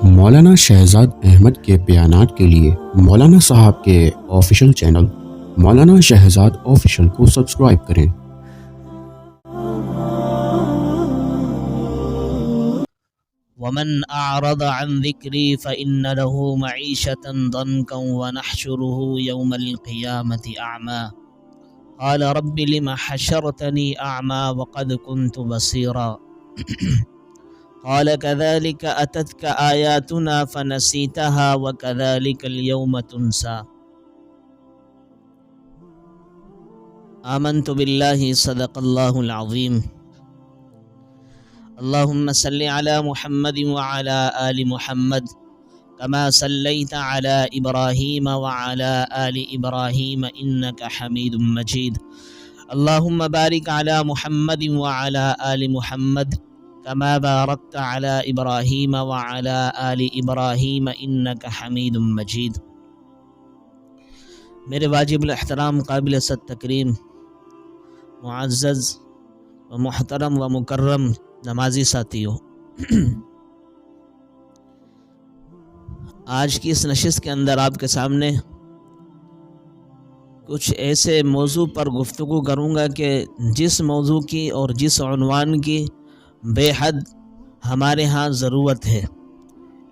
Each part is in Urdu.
مولانا شہزاد احمد کے بیانات کے لیے مولانا صاحب کے آفیشیل چینل مولانا شہزاد آفیشیل کو سبسکرائب کریں۔ ومن أعرض عن ذكري فإن له معيشة ضنكا ونحشره يوم القيامة أعمى قال رب لم حشرتني أعمى وقد كنت بصيرا قال كذلك أتتك آياتنا فنسيتها وكذلك اليوم تنسى آمنت بالله صدق الله العظيم اللهم صل على محمد وعلى آل محمد كما صليت على إبراهيم وعلى آل إبراهيم إنك حميد مجيد اللهم بارك على محمد وعلى آل محمد كما باركت على إبراهيم وعلى آل إبراهيم إنك حميد مجيد۔ میرے واجب الاحترام قابل صد تکریم معزز و محترم و مکرم نمازی ساتھیوں، آج کی اس نشست کے اندر آپ کے سامنے کچھ ایسے موضوع پر گفتگو کروں گا کہ جس موضوع کی اور جس عنوان کی بے حد ہمارے ہاں ضرورت ہے،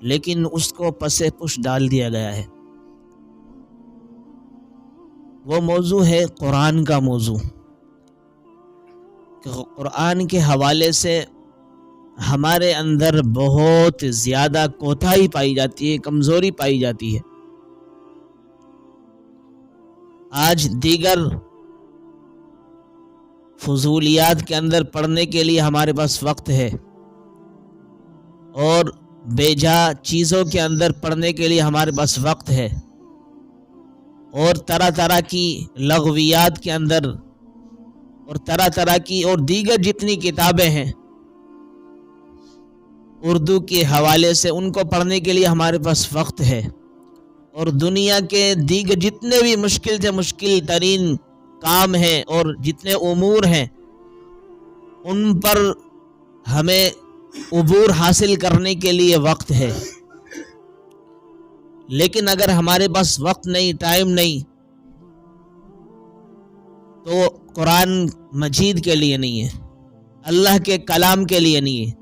لیکن اس کو پس پش ڈال دیا گیا ہے۔ وہ موضوع ہے قرآن کا موضوع، کہ قرآن کے حوالے سے ہمارے اندر بہت زیادہ کوتاہی پائی جاتی ہے، کمزوری پائی جاتی ہے۔ آج دیگر فضولیات کے اندر پڑھنے کے لیے ہمارے پاس وقت ہے، اور بے جا چیزوں کے اندر پڑھنے کے لیے ہمارے پاس وقت ہے، اور طرح طرح کی لغویات کے اندر اور طرح طرح کی اور دیگر جتنی کتابیں ہیں اردو کے حوالے سے ان کو پڑھنے کے لیے ہمارے پاس وقت ہے، اور دنیا کے دیگر جتنے بھی مشکل سے مشکل ترین کام ہیں اور جتنے امور ہیں ان پر ہمیں عبور حاصل کرنے کے لیے وقت ہے۔ لیکن اگر ہمارے پاس وقت نہیں، ٹائم نہیں، تو قرآن مجید کے لیے نہیں ہے، اللہ کے کلام کے لیے نہیں ہے۔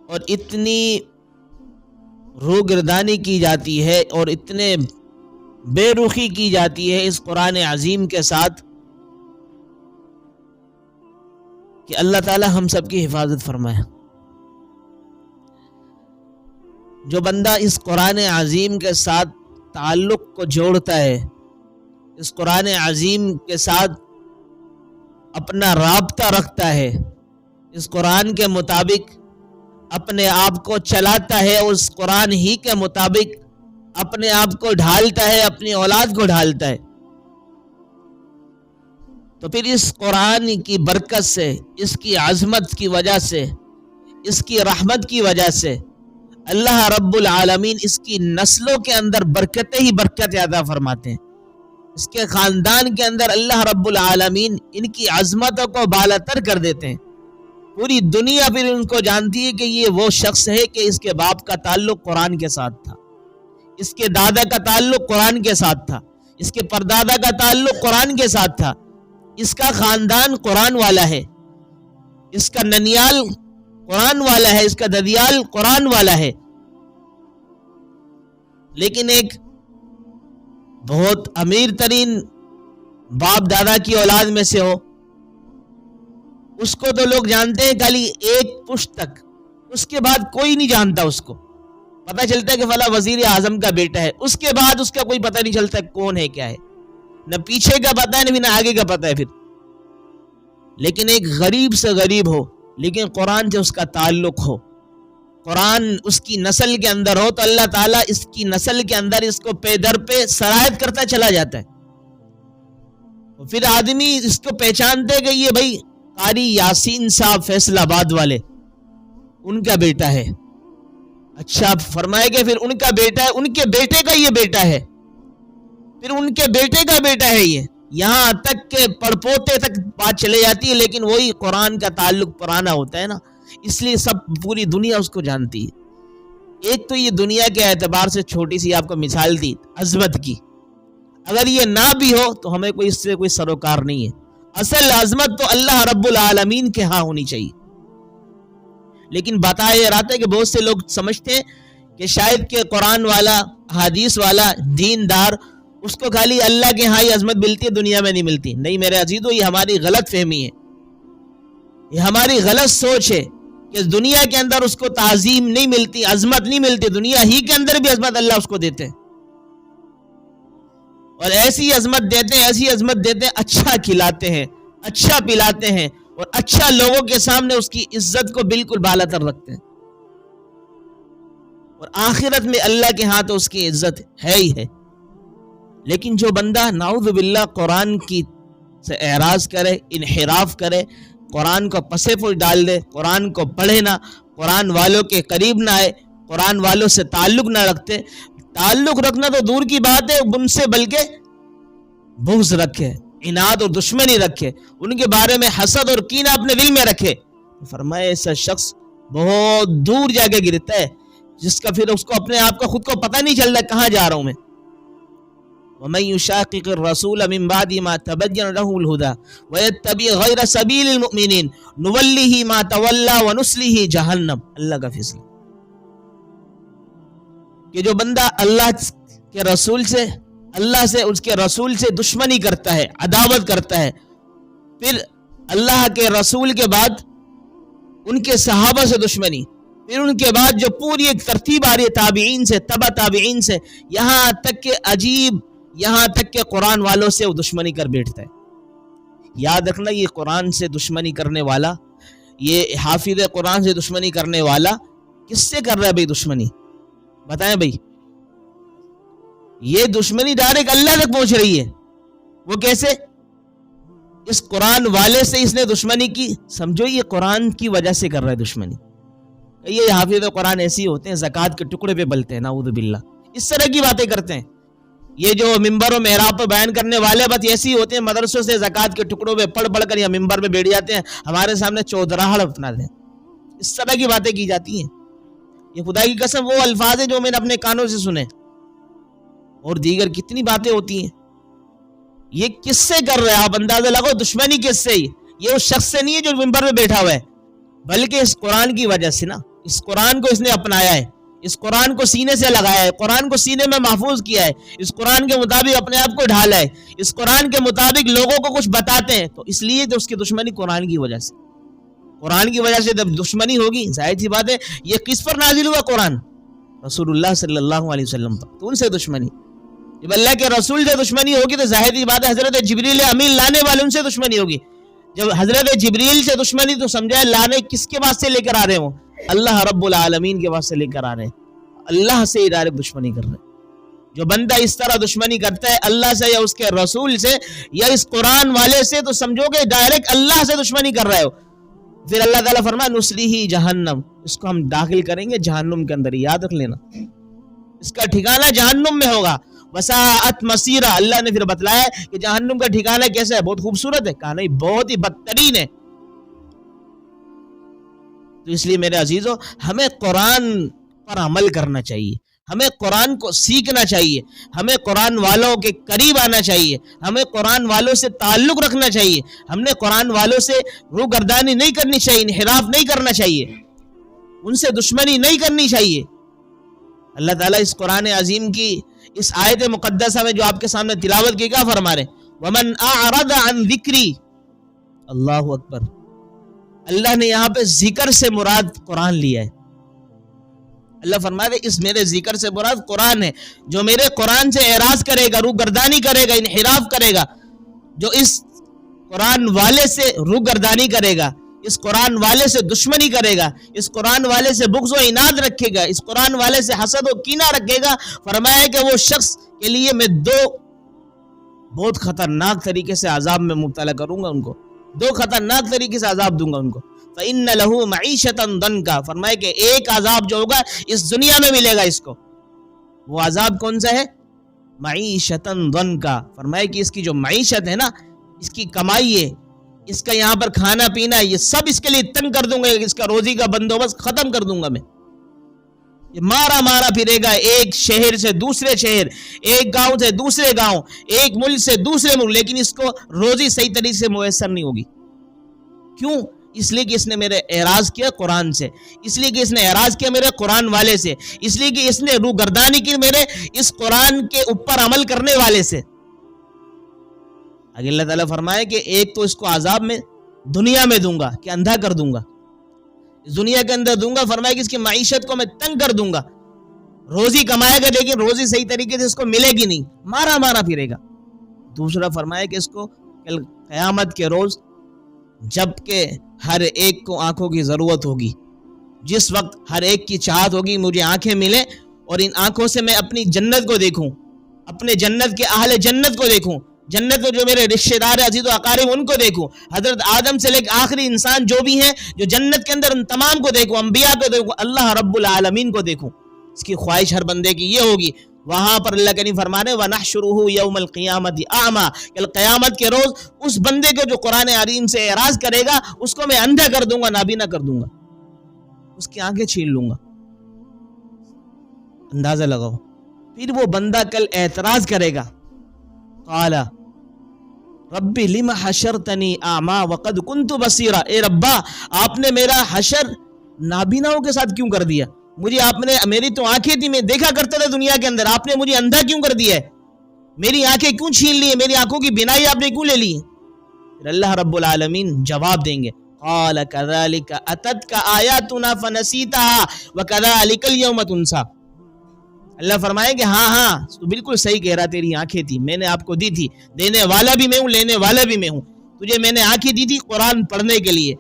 اور اتنی روگردانی کی جاتی ہے اور اتنے بے رخی کی جاتی ہے اس قرآن عظیم کے ساتھ کہ اللہ تعالی ہم سب کی حفاظت فرمائے۔ جو بندہ اس قرآن عظیم کے ساتھ تعلق کو جوڑتا ہے، اس قرآن عظیم کے ساتھ اپنا رابطہ رکھتا ہے، اس قرآن کے مطابق اپنے آپ کو چلاتا ہے، اس قرآن ہی کے مطابق اپنے آپ کو ڈھالتا ہے، اپنی اولاد کو ڈھالتا ہے، تو پھر اس قرآن کی برکت سے، اس کی عظمت کی وجہ سے، اس کی رحمت کی وجہ سے اللہ رب العالمین اس کی نسلوں کے اندر برکتیں ہی برکت عطا فرماتے ہیں۔ اس کے خاندان کے اندر اللہ رب العالمین ان کی عظمتوں کو بالاتر کر دیتے ہیں۔ پوری دنیا پھر ان کو جانتی ہے کہ یہ وہ شخص ہے کہ اس کے باپ کا تعلق قرآن کے ساتھ تھا، اس کے دادا کا تعلق قرآن کے ساتھ تھا، اس کے پردادا کا تعلق قرآن کے ساتھ تھا، اس کا خاندان قرآن والا ہے، اس کا ننیال قرآن والا ہے، اس کا ددیال قرآن والا ہے۔ لیکن ایک بہت امیر ترین باپ دادا کی اولاد میں سے ہو، اس کو تو لوگ جانتے ہیں خالی ایک پشت تک، اس کے بعد کوئی نہیں جانتا، اس کو پتہ چلتا ہے کہ فلاں وزیر اعظم کا بیٹا ہے، اس کے بعد اس کا کوئی پتہ نہیں چلتا کون ہے کیا ہے، نہ پیچھے کا پتہ ہے نہ آگے کا پتہ ہے پھر۔ لیکن ایک غریب سے غریب ہو لیکن قرآن سے اس کا تعلق ہو، قرآن اس کی نسل کے اندر ہو، تو اللہ تعالیٰ اس کی نسل کے اندر اس کو پے در پہ سرایت کرتا چلا جاتا ہے۔ پھر آدمی اس کو پہچانتے کہ یہ بھائی قاری یاسین صاحب فیصل آباد والے، ان کا بیٹا ہے۔ اچھا فرمائے کہ پھر ان کا بیٹا ہے، ان کے بیٹے کا یہ بیٹا ہے، پھر ان کے بیٹے کا بیٹا ہے، یہ یہاں تک کہ پڑپوتے تک بات چلے جاتی ہے۔ لیکن وہی قرآن کا تعلق پرانا ہوتا ہے نا، اس لیے سب پوری دنیا اس کو جانتی ہے. ایک تو یہ دنیا کے اعتبار سے چھوٹی سی آپ کو مثال دی عظمت کی، اگر یہ نہ بھی ہو تو ہمیں کوئی اس سے کوئی سروکار نہیں ہے. اصل عظمت تو اللہ رب العالمین کے ہاں ہونی چاہیے. لیکن بتایا یہ رہتا ہے کہ بہت سے لوگ سمجھتے ہیں کہ شاید کہ قرآن والا، حدیث والا، دیندار، اس کو خالی اللہ کے ہاں ہی عظمت ملتی ہے، دنیا میں نہیں ملتی. نہیں میرے عزیزو، یہ ہماری غلط فہمی ہے، یہ ہماری غلط سوچ ہے کہ دنیا کے اندر اس کو تعظیم نہیں ملتی، عظمت نہیں ملتی. دنیا ہی کے اندر بھی عظمت اللہ اس کو دیتے ہیں، اور ایسی عظمت دیتے ہیں، ایسی عظمت دیتے ہیں، اچھا کھلاتے ہیں، اچھا پلاتے ہیں، اور اچھا لوگوں کے سامنے اس کی عزت کو بالکل بالا تر رکھتے ہیں. اور آخرت میں اللہ کے ہاں تو اس کی عزت ہے ہی ہے. لیکن جو بندہ نعوذ باللہ قرآن کی سے اعراض کرے، انحراف کرے، قرآن کو پسے پل ڈال دے، قرآن کو پڑھے نہ، قرآن والوں کے قریب نہ آئے، قرآن والوں سے تعلق نہ رکھتے، تعلق رکھنا تو دور کی بات ہے، ان سے بلکہ بغض رکھے، عناد اور دشمنی رکھے، ان کے بارے میں حسد اور کینہ اپنے دل میں رکھے، فرمائے ایسا شخص بہت دور جا کے گرتا ہے، جس کا پھر اس کو اپنے آپ کا خود کو پتہ نہیں چلتا کہاں جا رہا ہوں میں. وَمَن يُشَاقِقِ الرَّسُولَ مِن بَعْدِ مَا تَبَيَّنَ لَهُ الْهُدَى وَيَتَّبِعْ غَيْرَ سَبِيلِ الْمُؤْمِنِينَ نُوَلِّهِ مَا تَوَلَّى وَنُصْلِهِ جَهَنَّمَ. اللہ کا فیصلہ کہ جو بندہ اللہ کے رسول سے، اللہ سے، اس کے رسول سے دشمنی کرتا ہے، عداوت کرتا ہے، پھر اللہ کے رسول کے بعد ان کے صحابہ سے دشمنی، پھر ان کے بعد جو پوری ایک ترتیب آ رہی ہے تابعین سے، تبع تابعین سے، یہاں تک کہ عجیب، یہاں تک کہ قرآن والوں سے وہ دشمنی کر بیٹھتا ہے. یاد رکھنا، یہ قرآن سے دشمنی کرنے والا، یہ حافظ قرآن سے دشمنی کرنے والا کس سے کر رہا ہے بھائی دشمنی؟ بتائیں بھائی. یہ دشمنی ڈائریکٹ اللہ تک پہنچ رہی ہے. وہ کیسے؟ اس قرآن والے سے اس نے دشمنی کی، سمجھو یہ قرآن کی وجہ سے کر رہا ہے دشمنی. یہ حافظ قرآن ایسے ہی ہوتے ہیں، زکوٰۃ کے ٹکڑے پہ بلتے ہیں، نعوذ باللہ، اس طرح کی باتیں کرتے ہیں. یہ جو ممبر و محراب پہ بیان کرنے والے بس ایسے ہی ہوتے ہیں، مدرسوں سے زکوٰۃ کے ٹکڑوں پہ پڑھ پڑھ کر یا ممبر پہ بیٹھ جاتے ہیں، ہمارے سامنے چودراہڑ اپنا دیں. اس طرح کی باتیں کی جاتی ہیں. یہ خدا کی قسم وہ الفاظ ہیں جو میں نے اپنے کانوں سے سنے، اور دیگر کتنی باتیں ہوتی ہیں. یہ کس سے کر رہے ہیں آپ اندازہ لگاؤ، دشمنی کس سے؟ یہ اس شخص سے نہیں ہے جو ممبر پہ بیٹھا ہوا ہے، بلکہ اس قرآن کی وجہ سے نا. اس قرآن کو اس نے اپنایا ہے، اس قرآن کو سینے سے لگایا ہے، قرآن کو سینے میں محفوظ کیا ہے، اس قرآن کے مطابق اپنے آپ کو ڈھالا ہے، اس قرآن کے مطابق لوگوں کو کچھ بتاتے ہیں. تو اس لیے تو اس کی دشمنی قرآن کی وجہ سے. قرآن کی وجہ سے جب دشمنی ہوگی، ظاہر سی بات ہے یہ کس پر نازل ہوا قرآن؟ رسول اللہ صلی اللہ علیہ وسلم پر. تو ان سے دشمنی، جب اللہ کے رسول سے دشمنی ہوگی تو ظاہر سی بات ہے حضرت جبریل امین لانے والے ان سے دشمنی ہوگی. جب حضرت جبریل سے دشمنی تو سمجھا لانے کس کے واسطے لے کر آ رہے ہوں؟ اللہ رب العالمین کے واسطے لے کر آ رہے ہیں، اللہ سے ڈائریکٹ دشمنی کر رہے ہیں. جو بندہ اس طرح دشمنی کرتا ہے اللہ سے یا اس کے رسول سے یا اس قرآن والے سے، تو سمجھو کہ ڈائریکٹ اللہ سے دشمنی کر رہے ہو. پھر اللہ تعالیٰ فرمایا نصلیہ جہنم، اس کو ہم داخل کریں گے جہنم کے اندر. یاد رکھ لینا اس کا ٹھکانہ جہنم میں ہوگا. وساعت مسیرہ، اللہ نے پھر بتلایا کہ جہنم کا ٹھکانہ کیسا ہے، بہت خوبصورت ہے. کہا نہیں، بہت ہی بدترین ہے. تو اس لیے میرے عزیزو، ہمیں قرآن پر عمل کرنا چاہیے، ہمیں قرآن کو سیکھنا چاہیے، ہمیں قرآن والوں کے قریب آنا چاہیے، ہمیں قرآن والوں سے تعلق رکھنا چاہیے، ہم نے قرآن والوں سے روگردانی نہیں کرنی چاہیے، انحراف نہیں کرنا چاہیے، ان سے دشمنی نہیں کرنی چاہیے. اللہ تعالیٰ اس قرآن عظیم کی اس آیت مقدسہ میں جو آپ کے سامنے تلاوت کی، کیا فرما رہے؟ وَمَنْ أَعْرَضَ عَنْ ذِكْرِي. اللہ اکبر. اللہ نے یہاں پہ ذکر سے مراد قرآن لیا ہے. اللہ فرما رہے اس میرے ذکر سے مراد قرآن ہے. جو میرے قرآن سے اعراض کرے گا، روگردانی کرے گا، انحراف کرے گا، جو اس قرآن والے سے روگردانی کرے گا، اس قرآن والے سے دشمنی کرے گا، اس قرآن والے سے بغض و عناد رکھے گا، اس قرآن والے سے حسد و کینہ رکھے گا، فرمایا کہ وہ شخص کے لیے میں دو بہت خطرناک طریقے سے عذاب میں مبتلا کروں گا. ان کو دو خطرناک طریقے سے عذاب دوں گا ان کو. فَإِنَّ لَهُ مَعِيشَةً ضَنْكَ. فرمایا کہ ایک عذاب جو ہوگا اس دنیا میں ملے گا اس کو. وہ عذاب کون سا ہے؟ معیشتاً ضنکا. فرمایا کہ اس کی جو معیشت ہے نا، اس کی کمائی ہے، اس کا یہاں پر کھانا پینا یہ سب اس کے لیے تنگ کر دوں گا، اس کا روزی کا بندوبست ختم کر دوں گا میں. یہ مارا مارا پھرے گا ایک شہر سے دوسرے شہر، ایک گاؤں سے دوسرے گاؤں، ایک ملک سے دوسرے ملک، لیکن اس کو روزی صحیح طریقے سے میسر نہیں ہوگی. کیوں؟ اس لیے کہ اس نے میرے اعراض کیا قرآن سے، اس لیے کہ اس نے اعراض کیا میرے قرآن والے سے، اس لیے کہ اس نے روگردانی کی میرے اس قرآن کے اوپر عمل کرنے والے سے. آگے اللہ تعالیٰ فرمائے کہ ایک تو اس کو عذاب میں دنیا میں دوں گا کہ اندھا کر دوں گا، اس دنیا کے اندر دوں گا. فرمائے کہ اس کی معیشت کو میں تنگ کر دوں گا، روزی کمائے گا لیکن روزی صحیح طریقے سے اس کو ملے گی نہیں، مارا مارا پھرے گا. دوسرا فرمائے کہ اس کو کل قیامت کے روز جب کہ ہر ایک کو آنکھوں کی ضرورت ہوگی، جس وقت ہر ایک کی چاہت ہوگی مجھے آنکھیں ملیں اور ان آنکھوں سے میں اپنی جنت کو دیکھوں، اپنے جنت کے اہل جنت کو دیکھوں، جنت میں جو میرے رشتہ دار عزیز و اقارب ان کو دیکھوں، حضرت آدم سے لے کے آخری انسان جو بھی ہیں جو جنت کے اندر ان تمام کو دیکھوں، انبیاء کو دیکھوں، اللہ رب العالمین کو دیکھوں. اس کی خواہش ہر بندے کی یہ ہوگی. وہاں پر اللہ کریم فرمانے وَنَحْشُرُهُ يَوْمَ الْقِيَامَةِ أَعْمَى، کہ قیامت کے روز اس بندے کو جو قرآن عظیم سے اعراض کرے گا اس کو میں اندھا کر دوں گا، نابینا کر دوں گا، اس کی آنکھیں چھین لوں گا. اندازہ لگاؤ. پھر وہ بندہ کل اعتراض کرے گا، قال ربی لم حشرتنی اعما وقد کنت بصیرا، اے ربا آپ نے میرا حشر نابیناؤں کے ساتھ کیوں کر دیا؟ مجھے آپ نے، میری تو آنکھیں تھی، میں دیکھا کرتا تھا دنیا کے اندر، آپ نے مجھے اندھا کیوں کر دیا ہے؟ میری آنکھیں کیوں چھین لی ہے؟ میری آنکھوں کی بینائی آپ نے کیوں لے لی؟ پھر اللہ رب العالمین جواب دیں گے، قال كذلك اتتك آیاتنا فنسیتها وكذلك اليوم تنسى. اللہ فرمائے کہ ہاں تو بالکل صحیح کہہ رہا، تیری آنکھیں تھی، میں نے آپ کو دی تھی، دینے والا بھی میں ہوں، لینے والا بھی میں ہوں. تجھے میں نے آنکھیں دی تھی قرآن پڑھنے کے لیے،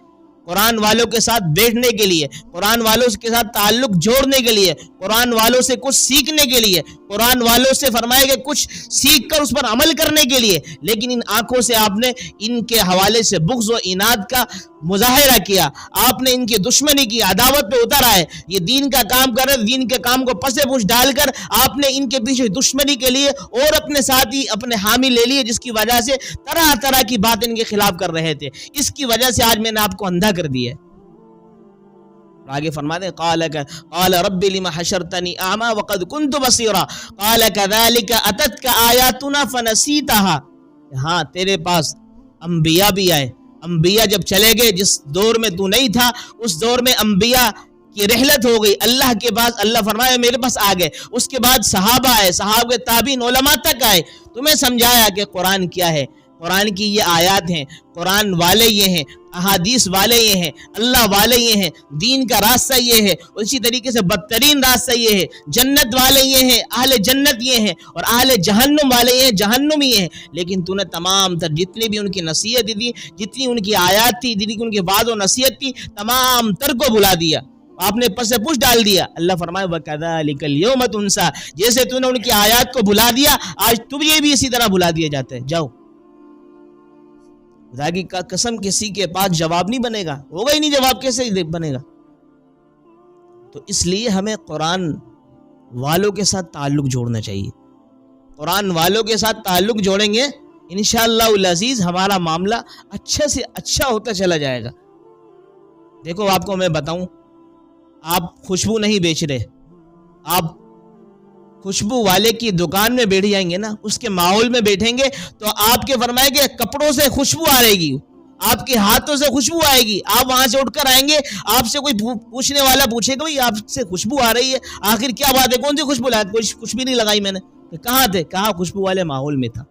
قرآن والوں کے ساتھ بیٹھنے کے لیے، قرآن والوں کے ساتھ تعلق جوڑنے کے لیے، قرآن والوں سے کچھ سیکھنے کے لیے، قرآن والوں سے فرمائے کہ کچھ سیکھ کر اس پر عمل کرنے کے لیے. لیکن ان آنکھوں سے آپ نے ان کے حوالے سے بغض و عناد کا مظاہرہ کیا، آپ نے ان کی دشمنی کی، عداوت پہ اتر آئے. یہ دین کا کام کر رہے، دین کے کام کو پس پوش ڈال کر آپ نے ان کے پیچھے دشمنی کے لیے اور اپنے ساتھی اپنے حامی لے لیے، جس کی وجہ سے طرح طرح کی بات ان کے خلاف کر رہے تھے. اس کی وجہ سے آج میں نے آپ کو اندھا کر دیا ہے. آگے فرماتے ہیں قال رب لما حشرتنی اعما وقد كنت بصیرا قال كذلك اتتك آیاتنا فنسیتها. ہاں تیرے پاس انبیاء بھی آئے، انبیاء جب چلے گئے، جس دور میں تو نہیں تھا اس دور میں انبیاء کی رحلت ہو گئی اللہ کے پاس. اللہ فرمایا میرے پاس آ گئے، اس کے بعد صحابہ آئے، صحابہ کے تابعین علماء تک آئے، تمہیں سمجھایا کہ قرآن کیا ہے، قرآن کی یہ آیات ہیں، قرآن والے یہ ہیں، احادیث والے یہ ہیں، اللہ والے یہ ہیں، دین کا راستہ یہ ہے. اسی طریقے سے بدترین راستہ یہ ہے، جنت والے یہ ہیں، اہل جنت یہ ہیں، اور اہل جہنم والے یہ ہیں، جہنم یہ ہیں. لیکن تو نے تمام تر جتنی بھی ان کی نصیحت تھی، جتنی ان کی آیات تھی، جتنی ان کی وعظ و نصیحت تھی، تمام تر کو بلا دیا، آپ نے پس پوش ڈال دیا. اللہ فرمائے وَكَذَلِكَ الْيَوْمَ تُنْسَى، جیسے تو نے ان کی آیات کو بلا دیا آج تجھے بھی اسی طرح بلا دیا جاتا ہے. جاؤ. خدا کی قسم کسی کے پاس جواب نہیں بنے گا، ہوگا ہی نہیں جواب، کیسے بنے گا؟ تو اس لیے ہمیں قرآن والوں کے ساتھ تعلق جوڑنا چاہیے. قرآن والوں کے ساتھ تعلق جوڑیں گے انشاءاللہ العزیز ہمارا معاملہ اچھا سے اچھا ہوتا چلا جائے گا. دیکھو آپ کو میں بتاؤں، آپ خوشبو نہیں بیچ رہے، آپ خوشبو والے کی دکان میں بیٹھ جائیں گے نا، اس کے ماحول میں بیٹھیں گے تو آپ کے فرمائے کہ کپڑوں سے خوشبو آ رہے گی، آپ کے ہاتھوں سے خوشبو آئے گی. آپ وہاں سے اٹھ کر آئیں گے، آپ سے کوئی پوچھنے والا پوچھے گا بھائی آپ سے خوشبو آ رہی ہے، آخر کیا بات ہے، کون سی خوشبو لائی؟ کوئی کچھ بھی نہیں لگائی میں نے. کہاں تھے؟ کہاں خوشبو والے ماحول میں تھا.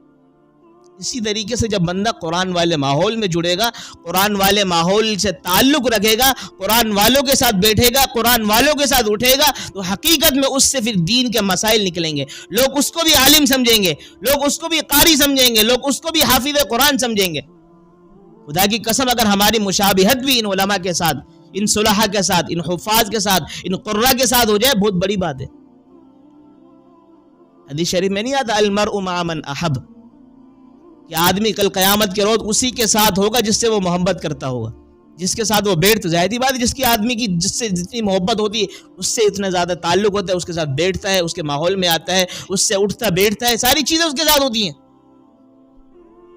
اسی طریقے سے جب بندہ قرآن والے ماحول میں جڑے گا، قرآن والے ماحول سے تعلق رکھے گا، قرآن والوں کے ساتھ بیٹھے گا، قرآن والوں کے ساتھ اٹھے گا، تو حقیقت میں اس سے پھر دین کے مسائل نکلیں گے. لوگ اس کو بھی عالم سمجھیں گے، لوگ اس کو بھی قاری سمجھیں گے، لوگ اس کو بھی حافظ قرآن سمجھیں گے. خدا کی قسم اگر ہماری مشابہت بھی ان علماء کے ساتھ، ان صلحاء کے ساتھ، ان حفاظ کے ساتھ، ان قراء کے ساتھ ہو جائے، بہت بڑی بات ہے. حدیث شریف میں نہیں آتا المرء مع من احب، کہ آدمی کل قیامت کے روز اسی کے ساتھ ہوگا جس سے وہ محبت کرتا ہوگا، جس کے ساتھ وہ بیٹھ. تو ظاہری بات ہے جس کی آدمی کی جس سے جتنی محبت ہوتی ہے اس سے اتنا زیادہ تعلق ہوتا ہے، اس کے ساتھ بیٹھتا ہے، اس کے ماحول میں آتا ہے، اس سے اٹھتا بیٹھتا ہے، ساری چیزیں اس کے ساتھ ہوتی ہیں.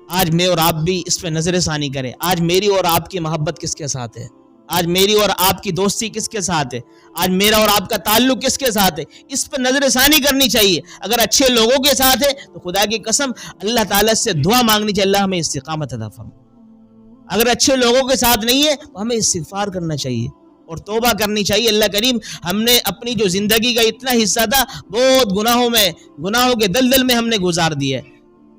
آج میں اور آپ بھی اس پہ نظر ثانی کریں. آج میری اور آپ کی محبت کس کے ساتھ ہے؟ آج میری اور آپ کی دوستی کس کے ساتھ ہے؟ آج میرا اور آپ کا تعلق کس کے ساتھ ہے؟ اس پہ نظر ثانی کرنی چاہیے. اگر اچھے لوگوں کے ساتھ ہے تو خدا کی قسم اللہ تعالیٰ سے دعا مانگنی چاہیے، اللہ ہمیں استقامت عطا فرما. اگر اچھے لوگوں کے ساتھ نہیں ہے تو ہمیں استغفار کرنا چاہیے اور توبہ کرنی چاہیے. اللہ کریم ہم نے اپنی جو زندگی کا اتنا حصہ تھا بہت گناہوں کے دلدل میں ہم نے گزار دیا ہے.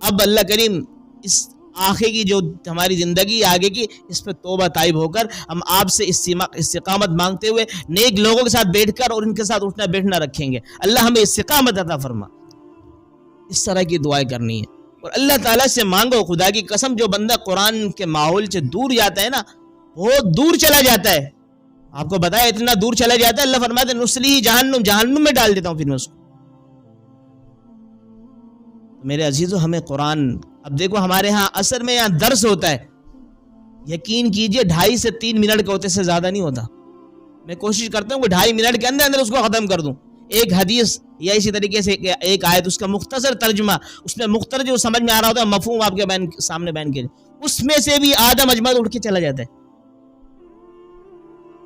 اب اللہ کریم اس آخر کی جو ہماری زندگی آگے کی، اس پہ توبہ طائب ہو کر ہم آپ سے استقامت مانگتے ہوئے نیک لوگوں کے ساتھ بیٹھ کر اور ان کے ساتھ اٹھنا بیٹھنا رکھیں گے. اللہ ہمیں استقامت عطا فرما. اس طرح کی دعائیں کرنی ہے اور اللہ تعالیٰ سے مانگو. خدا کی قسم جو بندہ قرآن کے ماحول سے دور جاتا ہے نا، بہت دور چلا جاتا ہے. آپ کو بتایا اتنا دور چلا جاتا ہے، اللہ فرماتے ہیں نسلی جہنم میں ڈال دیتا ہوں پھر میں اس کو. میرے عزیزو ہمیں قرآن، اب دیکھو ہمارے ہاں عصر میں یہاں درس ہوتا ہے، یقین کیجئے 2.5 سے 3 منٹ کا ہوتے سے زیادہ نہیں ہوتا. میں کوشش کرتا ہوں کہ 2.5 منٹ کے اندر اس کو ختم کر دوں. ایک حدیث یا اسی طریقے سے ایک آیت، اس کا مختصر ترجمہ، اس میں مختصر جو سمجھ میں آ رہا ہوتا ہے مفہوم آپ کے سامنے بیان کیے، اس میں سے بھی آدھا مجمع اٹھ کے چلا جاتا ہے.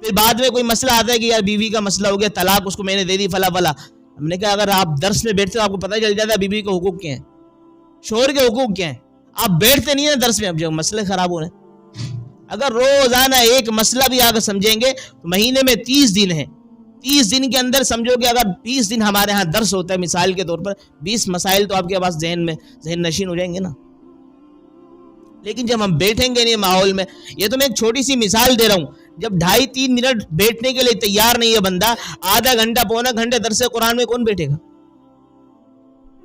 پھر بعد میں کوئی مسئلہ آتا ہے کہ یار بیوی کا مسئلہ ہو گیا، طلاق اس کو میں نے دے دی فلا فلا. ہم نے کہا اگر آپ درس میں بیٹھتے تو آپ کو پتہ چل جاتا ہے بیوی کے حقوق کیا ہیں، شوہر کے حقوق کیا ہیں. آپ بیٹھتے نہیں ہیں درس میں، اب جو مسئلے خراب ہو رہے ہیں. اگر روزانہ ایک مسئلہ بھی آگے سمجھیں گے تو مہینے میں 30 دن ہیں. 30 دن کے اندر سمجھو کہ اگر 20 دن ہمارے ہاں درس ہوتا ہے مثال کے طور پر، 20 مسائل تو آپ کے پاس ذہن نشین ہو جائیں گے نا. لیکن جب ہم بیٹھیں گے نہیں ماحول میں، یہ تو میں ایک چھوٹی سی مثال دے رہا ہوں، جب 2.5-3 منٹ بیٹھنے کے لیے تیار نہیں ہے بندہ، آدھا گھنٹہ پونا گھنٹے درس قرآن میں کون بیٹھے گا؟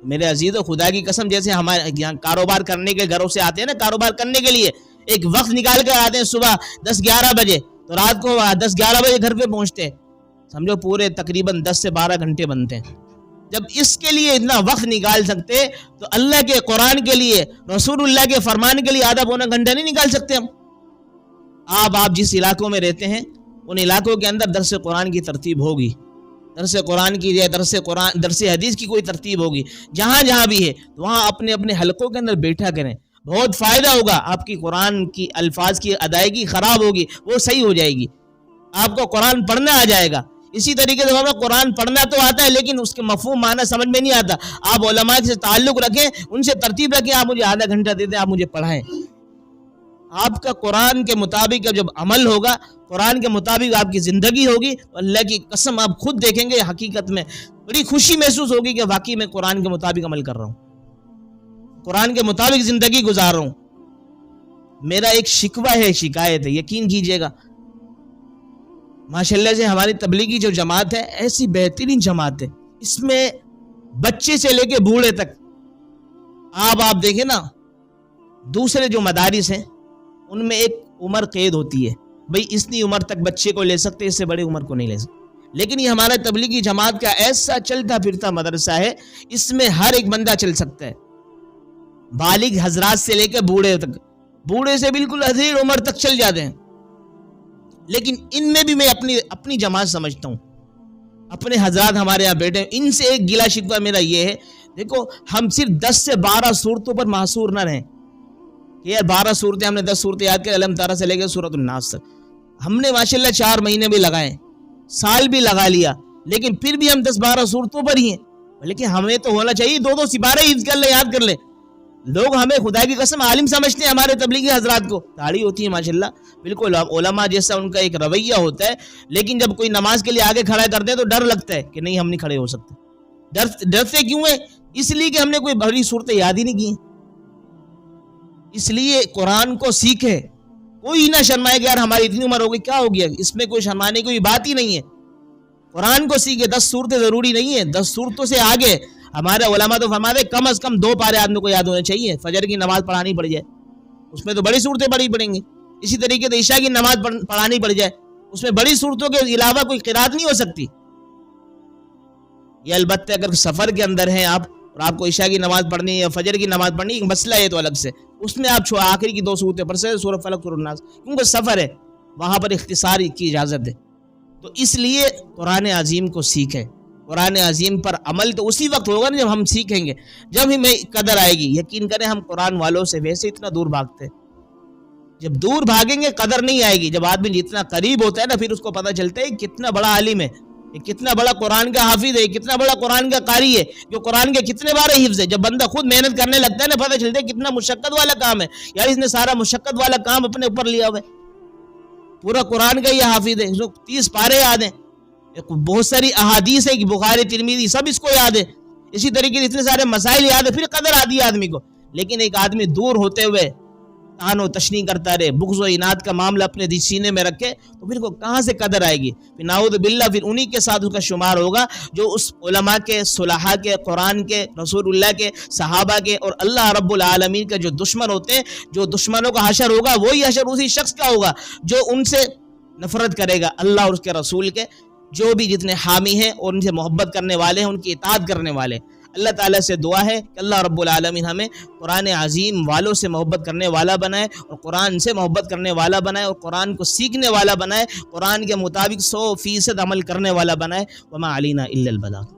میرے عزیزو خدا کی قسم، جیسے ہمارے یہاں کاروبار کرنے کے گھروں سے آتے ہیں نا، کاروبار کرنے کے لیے ایک وقت نکال کر آتے ہیں صبح 10-11 بجے، تو رات کو 10-11 بجے گھر پہ پہنچتے ہیں. سمجھو پورے تقریباً 10 سے 12 گھنٹے بنتے ہیں. جب اس کے لیے اتنا وقت نکال سکتے تو اللہ کے قرآن کے لیے، رسول اللہ کے فرمان کے لیے آدھا پونا گھنٹہ نہیں نکال سکتے ہم؟ آپ جس علاقوں میں رہتے ہیں ان علاقوں کے اندر درس قرآن کی ترتیب ہوگی، درس قرآن کی یا درس حدیث کی کوئی ترتیب ہوگی. جہاں بھی ہے وہاں اپنے اپنے حلقوں کے اندر بیٹھا کریں، بہت فائدہ ہوگا. آپ کی قرآن کی الفاظ کی ادائیگی خراب ہوگی، وہ صحیح ہو جائے گی. آپ کو قرآن پڑھنا آ جائے گا. اسی طریقے سے ہمیں قرآن پڑھنا تو آتا ہے لیکن اس کے مفہوم معنی سمجھ میں نہیں آتا. آپ علماء سے تعلق رکھیں، ان سے ترتیب رکھیں، آپ مجھے آدھا گھنٹہ دے دیں، آپ مجھے پڑھائیں. آپ کا قرآن کے مطابق جب عمل ہوگا، قرآن کے مطابق آپ کی زندگی ہوگی تو اللہ کی قسم آپ خود دیکھیں گے حقیقت میں بڑی خوشی محسوس ہوگی کہ واقعی میں قرآن کے مطابق عمل کر رہا ہوں، قرآن کے مطابق زندگی گزار رہا ہوں. میرا ایک شکوہ ہے، شکایت ہے، یقین کیجئے گا ماشاءاللہ سے ہماری تبلیغی جو جماعت ہے ایسی بہترین جماعت ہے، اس میں بچے سے لے کے بوڑھے تک. آپ دیکھیں نا، دوسرے جو مدارس ہیں ان میں ایک عمر قید ہوتی ہے، بھئی اتنی عمر تک بچے کو لے سکتے، اس سے بڑی عمر کو نہیں لے سکتے. لیکن یہ ہمارا تبلیغی جماعت کا ایسا چلتا پھرتا مدرسہ ہے، اس میں ہر ایک بندہ چل سکتا ہے، بالغ حضرات سے لے کے بوڑھے تک، بوڑھے سے بالکل حضیر عمر تک چل جاتے ہیں. لیکن ان میں بھی میں اپنی جماعت سمجھتا ہوں، اپنے حضرات ہمارے یہاں بیٹھے ہیں، ان سے ایک گلا شکوہ میرا یہ ہے، دیکھو ہم صرف 10 سے 12 صورتوں پر محصور نہ رہیں کہ یار 12 صورتیں ہم نے 10 صورتیں یاد کر علم تارہ سے لے کے سورۃ الناس تک. ہم نے ماشاءاللہ 4 مہینے بھی لگائے، سال بھی لگا لیا، لیکن پھر بھی ہم 10-12 صورتوں پر ہی ہیں. لیکن ہمیں تو ہونا چاہیے 2 سپارے یاد کر لے. لوگ ہمیں خدا کی قسم عالم سمجھتے ہیں، ہمارے تبلیغی حضرات کو داڑھی ہوتی ہے ماشاءاللہ، بالکل علماء جیسا ان کا ایک رویہ ہوتا ہے، لیکن جب کوئی نماز کے لیے آگے کھڑا کرتے ہیں تو ڈر لگتا ہے کہ نہیں ہم نہیں کھڑے ہو سکتے. ڈرتے کیوں ہیں؟ اس لیے کہ ہم نے کوئی بڑی صورتیں یاد ہی نہیں کی. اس لیے قرآن کو سیکھے، کوئی نہ شرمائے کہ یار ہماری اتنی عمر ہو گئی، کیا ہو گیا، اس میں کوئی شرمانے کی کوئی بات ہی نہیں ہے. قرآن کو سیکھے، 10 صورتیں ضروری نہیں ہیں، 10 صورتوں سے آگے. ہمارے علماء تو فرماتے کم از کم 2 پارے آدمی کو یاد ہونے چاہیے. فجر کی نماز پڑھانی پڑ جائے اس میں تو بڑی صورتیں پڑیں گی. اسی طریقے سے عشاء کی نماز پڑھانی پڑ جائے اس میں بڑی صورتوں کے علاوہ کوئی قرات نہیں ہو سکتی. یہ البتہ اگر سفر کے اندر ہیں آپ اور آپ کو عشاء کی نماز پڑھنی ہے یا فجر کی نماز پڑھنی ہے، ایک مسئلہ ہے تو الگ سے، اس میں آپ آخری کی 2 صورتیں پڑھ سکتے، سورۃ فلق سورۃ الناس، کیونکہ سفر ہے وہاں پر اختصار کی اجازت ہے. تو اس لیے قرآن عظیم کو سیکھیں. قرآن عظیم پر عمل تو اسی وقت ہوگا نا جب ہم سیکھیں گے، جب ہمیں قدر آئے گی۔ یقین کریں ہم قرآن والوں سے ویسے اتنا دور بھاگتے ہیں، جب دور بھاگیں گے قدر نہیں آئے گی۔ جب آدمی جتنا قریب ہوتا ہے نا پھر اس کو پتہ چلتا ہے کتنا بڑا عالم ہے، کتنا بڑا قرآن کا حافظ ہے، کتنا بڑا قرآن کا قاری ہے، جو قرآن کے کتنے بارے حفظ ہے۔ جب بندہ خود محنت کرنے لگتا ہے نا پتہ چلتا ہے کتنا مشقت والا کام ہے، یار اس نے سارا مشقت والا کام اپنے اوپر لیا ہوا ہے۔ پورا قرآن کا یہ حافظ ہے، اس کو 30 پارے یاد ہیں، بہت ساری احادیث ہے کہ بخاری ترمذی سب اس کو یاد ہے، اسی طریقے سے اتنے سارے مسائل یاد ہے، پھر قدر آتی ہے آدمی کو۔ لیکن ایک آدمی دور ہوتے ہوئے تان و تشنی کرتا رہے، بغض و عناد کا معاملہ اپنے سینے میں رکھے تو پھر کو کہاں سے قدر آئے گی؟ پھر نعوذ باللہ پھر انہی کے ساتھ اس کا شمار ہوگا جو اس علماء کے، صلحاء کے، قرآن کے، رسول اللہ کے، صحابہ کے اور اللہ رب العالمین کا جو دشمن ہوتے ہیں، جو دشمنوں کا حشر ہوگا وہی حشر اسی شخص کا ہوگا جو ان سے نفرت کرے گا، اللہ اور اس کے رسول کے، جو بھی جتنے حامی ہیں اور ان سے محبت کرنے والے ہیں، ان کی اطاعت کرنے والے۔ اللہ تعالیٰ سے دعا ہے کہ اللہ رب العالمین ہمیں قرآن عظیم والوں سے محبت کرنے والا بنائے اور قرآن سے محبت کرنے والا بنائے اور قرآن کو سیکھنے والا بنائے، قرآن کے مطابق 100% عمل کرنے والا بنائے۔ وما علینا الا البلاغ۔